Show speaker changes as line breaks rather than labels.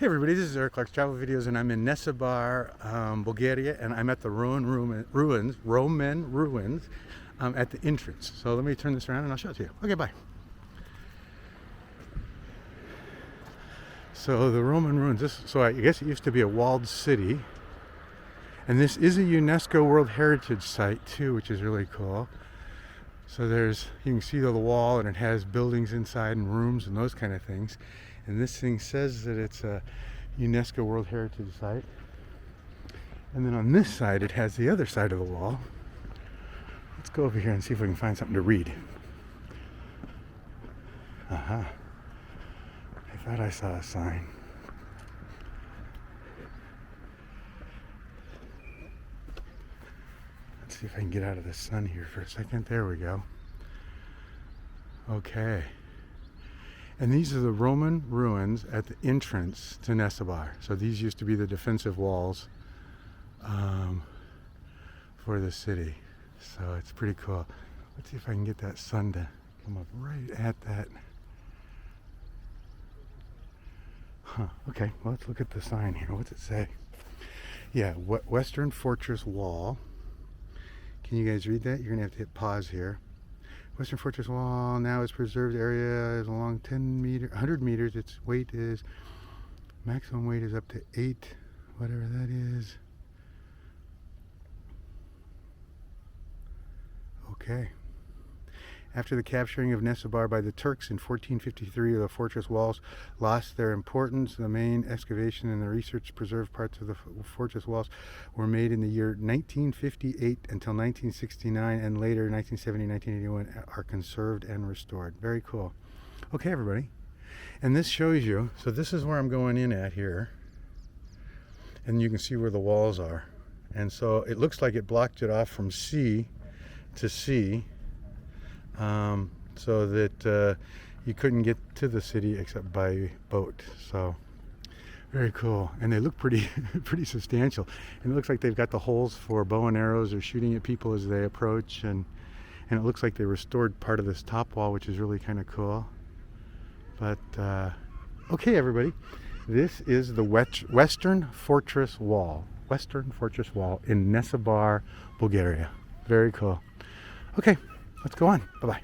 Hey everybody, this is Eric Clark's Travel Videos, and I'm in Nessebar, Bulgaria, and I'm at the Roman ruins at the entrance. So let me turn this around and I'll show it to you. Okay, bye. So the Roman ruins, so I guess it used to be a walled city, and this is a UNESCO World Heritage Site too, which is really cool. So you can see the wall, and it has buildings inside and rooms and those kind of things. And this thing says that it's a UNESCO World Heritage Site. And then on this side, it has the other side of the wall. Let's go over here and see if we can find something to read. I thought I saw a sign. Let's see if I can get out of the sun here for a second. There we go. Okay. And these are the Roman ruins at the entrance to Nessebar. So these used to be the defensive walls for the city. So it's pretty cool. Let's see if I can get that sun to come up right at that. Okay, well, let's look at the sign here. What's it say? Yeah, Western Fortress Wall. Can you guys read that? You're going to have to hit pause here. Western Fortress Wall now is preserved area is along 100 meters. Its maximum weight is up to 8, whatever that is. Okay. After the capturing of Nessebar by the Turks in 1453, the fortress walls lost their importance. The main excavation and the research preserved parts of the fortress walls were made in the year 1958 until 1969, and later 1970, 1981 are conserved and restored. Very cool. Okay, everybody. And this shows you, so this is where I'm going in at here. And you can see where the walls are. And so it looks like it blocked it off from sea to sea. So that you couldn't get to the city except by boat. So very cool, and they look pretty substantial, and it looks like they've got the holes for bow and arrows. They're shooting at people as they approach, and it looks like they restored part of this top wall, which is really kind of cool. But okay, everybody, this is the Western Fortress Wall in Nessebar, Bulgaria. Very cool. Okay, let's go on. Bye-bye.